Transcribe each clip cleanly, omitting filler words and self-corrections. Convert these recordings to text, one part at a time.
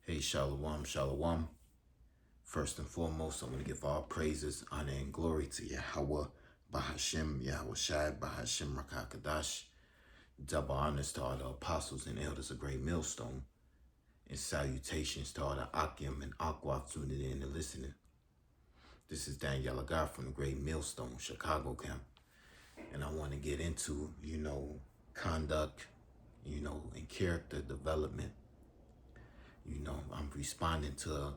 Hey, Shalom, Shalom. First and foremost, I want to give all praises, honor, and glory to Yahweh, Bahashem, Yahweh Shai, Bahashem Rakakadash. Double honors to all the apostles and elders of Great Millstone, and salutations to all the Akim and Aqua tuning in and listening. This is Daniel Agar from the Great Millstone, Chicago camp, and I want to get into, conduct, and character development. I'm responding to a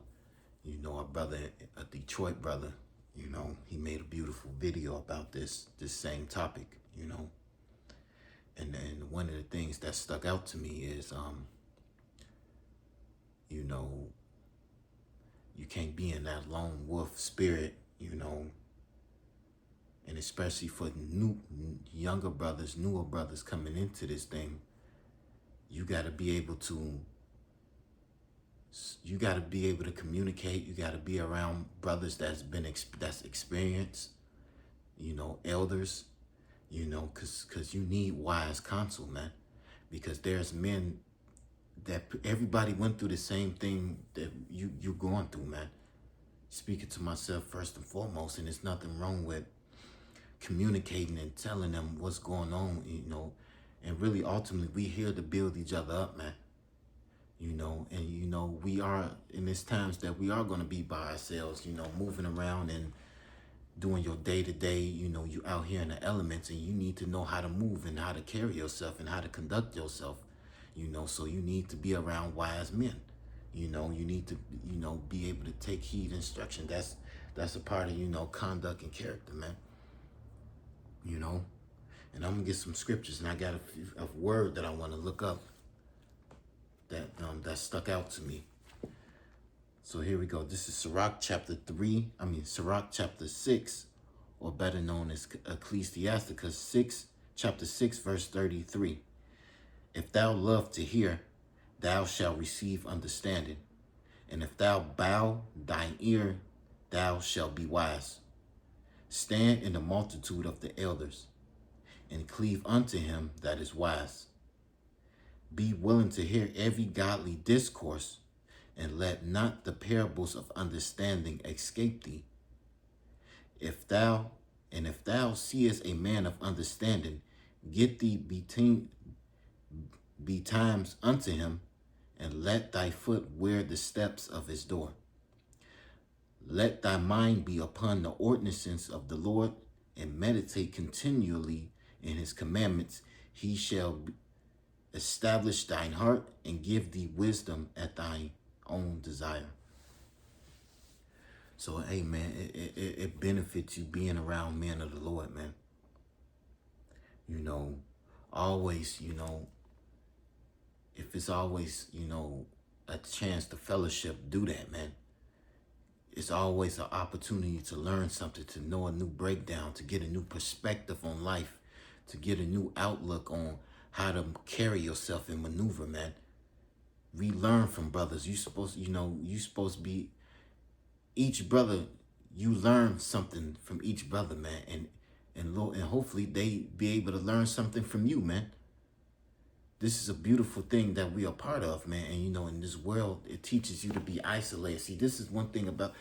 brother, a Detroit brother, he made a beautiful video about this same topic, and then one of the things that stuck out to me is, you can't be in that lone wolf spirit, and especially for newer brothers coming into this thing, you got to be able to communicate. You got to be around brothers that's experienced, elders, because you need wise counsel, man. Because there's men that everybody went through the same thing that you're going through, man. Speaking to myself first and foremost, and there's nothing wrong with communicating and telling them what's going on, and really ultimately we here to build each other up, man. We are in these times that we are going to be by ourselves, moving around and doing your day-to-day, you out here in the elements, and you need to know how to move and how to carry yourself and how to conduct yourself, so you need to be around wise men. You need to, be able to take heed instruction. That's a part of, conduct and character, man. And I'm going to get some scriptures, and I got a word that I want to look up that stuck out to me. So here we go. This is Sirach chapter 6, or better known as Ecclesiasticus chapter 6, verse 33. If thou love to hear, thou shalt receive understanding. And if thou bow thine ear, thou shalt be wise. Stand in the multitude of the elders, and cleave unto him that is wise. Be willing to hear every godly discourse, and let not the parables of understanding escape thee. If thou seest a man of understanding, get thee betimes unto him, and let thy foot wear the steps of his door. Let thy mind be upon the ordinances of the Lord, and meditate continually in his commandments. He shall establish thine heart, and give thee wisdom at thine own desire. So, hey, man, it benefits you being around men of the Lord, man. Always, if it's always, a chance to fellowship, do that, man. It's always an opportunity to learn something, to know a new breakdown, to get a new perspective on life, to get a new outlook on how to carry yourself and maneuver, man. We learn from brothers. You supposed to be each brother. You learn something from each brother, man, and hopefully they be able to learn something from you, man. This is a beautiful thing that we are part of, man. And in this world, it teaches you to be isolated. See, this is one thing about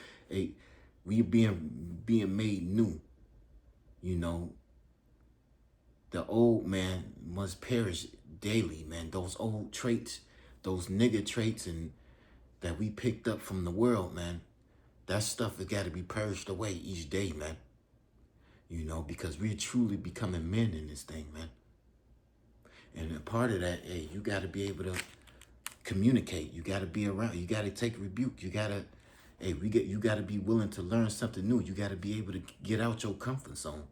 we being made new. The old man must perish daily, man. Those old traits, those nigger traits, and that we picked up from the world, man. That stuff has got to be purged away each day, man. Because we're truly becoming men in this thing, man. And a part of that, hey, you got to be able to communicate. You got to be around. You got to take rebuke. You got to, you got to be willing to learn something new. You got to be able to get out your comfort zone.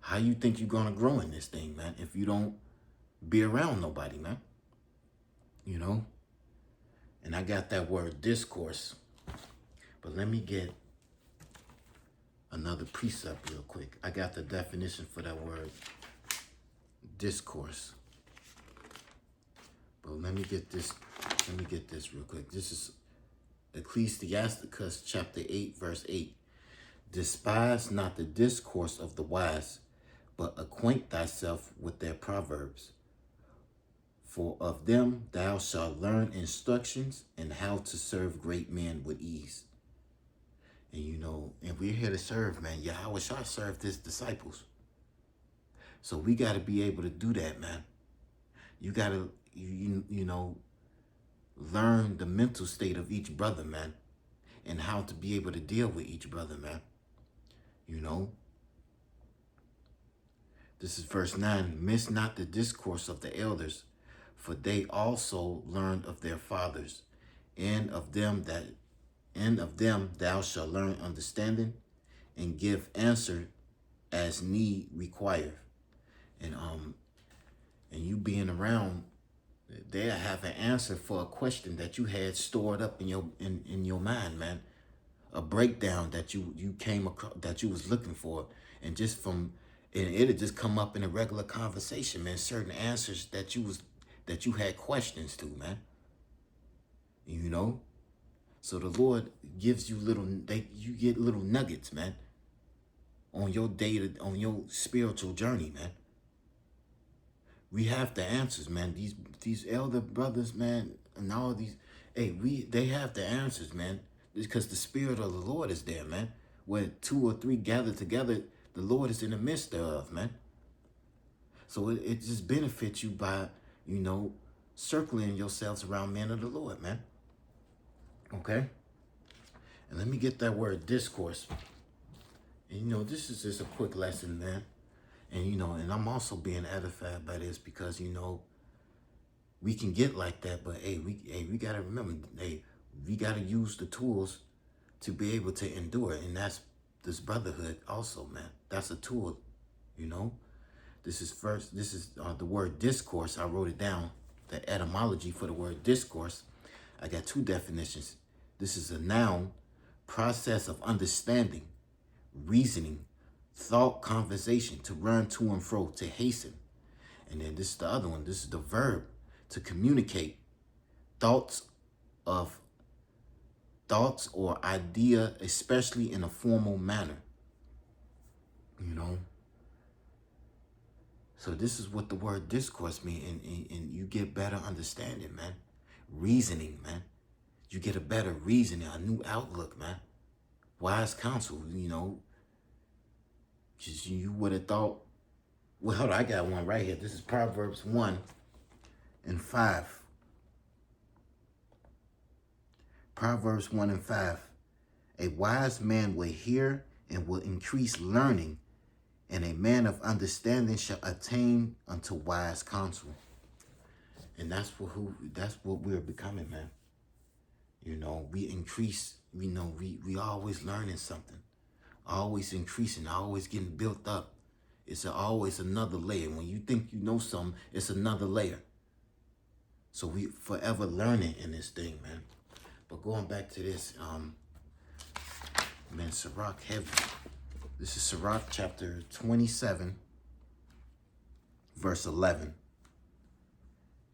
How you think you're going to grow in this thing, man, if you don't be around nobody, man? And I got that word discourse. But let me get another precept real quick. I got the definition for that word discourse. But let me get this real quick. This is Ecclesiasticus chapter 8, verse 8. Despise not the discourse of the wise, but acquaint thyself with their proverbs. For of them thou shalt learn instructions and how to serve great men with ease. And and we're here to serve, man. Yahweh Shah served his disciples. So we got to be able to do that, man. You got to, learn the mental state of each brother, man. And how to be able to deal with each brother, man. This is verse 9. Miss not the discourse of the elders, for they also learned of their fathers, and of them thou shalt learn understanding, and give answer as need require. And you being around, they'll have an answer for a question that you had stored up in your mind, man. A breakdown that you came across, that you was looking for, and it'll just come up in a regular conversation, man. Certain answers that you had questions to, man. So the Lord gives you you get little nuggets, man, on your spiritual journey, man. We have the answers, man. These elder brothers, man, and all these, they have the answers, man, because the Spirit of the Lord is there, man. Where 2 or 3 gather together, the Lord is in the midst thereof, man. So it just benefits you by, circling yourselves around men of the Lord, man. Okay? And let me get that word discourse. And this is just a quick lesson, man. And and I'm also being edified by this because we can get like that, but we gotta remember, we gotta use the tools to be able to endure, and that's this brotherhood also, man. That's a tool, This is the word discourse. I wrote it down, the etymology for the word discourse. I got 2 definitions. This is a noun, process of understanding, reasoning, thought, conversation, to run to and fro, to hasten. And then this is the other one. This is the verb, to communicate thoughts or idea, especially in a formal manner. So this is what the word discourse means, and you get better understanding, man. Reasoning, man. You get a better reasoning, a new outlook, man. Wise counsel, Just you would have thought, well, hold on, I got one right here. This is Proverbs 1:5. Proverbs 1:5. A wise man will hear and will increase learning, and a man of understanding shall attain unto wise counsel. And that's what we're becoming, man. We increase, we always learning something. Always increasing, always getting built up. It's always another layer. When you think you know something, it's another layer. So we forever learning in this thing, man. But going back to this, man, Sirach heavy. This is Sirach chapter 27, verse 11.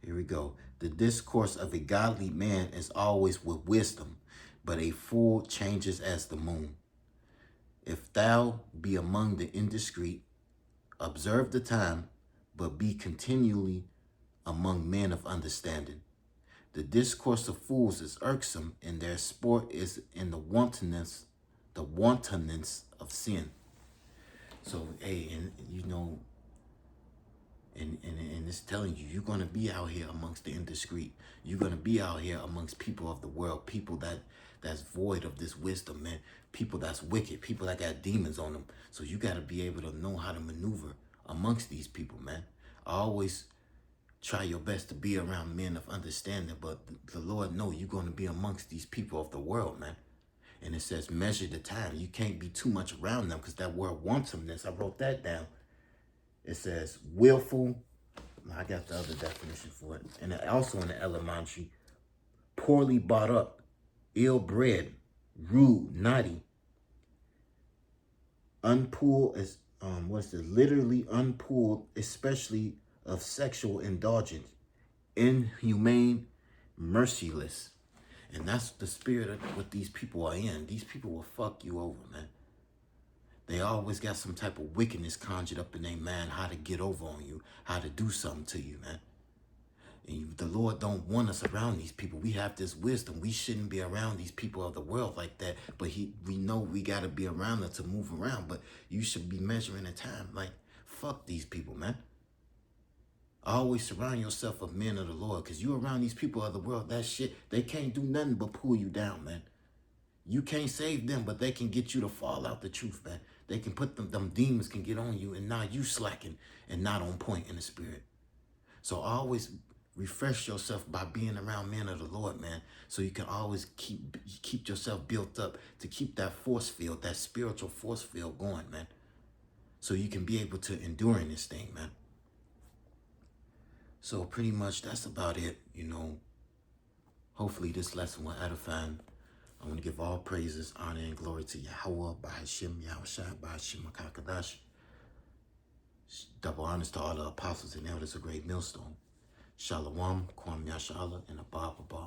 Here we go. The discourse of a godly man is always with wisdom, but a fool changes as the moon. If thou be among the indiscreet, observe the time, but be continually among men of understanding. The discourse of fools is irksome, and their sport is in the wantonness of sin. So, and it's telling you, you're going to be out here amongst the indiscreet. You're going to be out here amongst people of the world, people that's void of this wisdom, man. People that's wicked, people that got demons on them. So you got to be able to know how to maneuver amongst these people, man. Always try your best to be around men of understanding, but the Lord knows you're going to be amongst these people of the world, man. And it says measure the time. You can't be too much around them, because that word wantonness, I wrote that down. It says willful. I got the other definition for it. And also in the elementary, poorly brought up, ill-bred, rude, naughty, unpulled, literally unpulled, especially of sexual indulgence, inhumane, merciless. And that's the spirit of what these people are in. These people will fuck you over, man. They always got some type of wickedness conjured up in their mind, how to get over on you, how to do something to you, man. And the Lord don't want us around these people. We have this wisdom. We shouldn't be around these people of the world like that. But we know we got to be around them to move around. But you should be measuring the time. Like, fuck these people, man. Always surround yourself with men of the Lord. Because you around these people of the world, that shit, they can't do nothing but pull you down, man. You can't save them, but they can get you to fall out the truth, man. They can put them demons can get on you, and now you slacking and not on point in the spirit. So always refresh yourself by being around men of the Lord, man. So you can always keep yourself built up to keep that force field, that spiritual force field going, man. So you can be able to endure in this thing, man. So pretty much that's about it, you know. Hopefully this lesson will edify. I want to give all praises, honor, and glory to Yahweh, Bahashim, Yahushua, Bahashim, Makakadash. Double honors to all the apostles and elders of Great Millstone. Shalom, Kwam Yashala, and Abba Abba.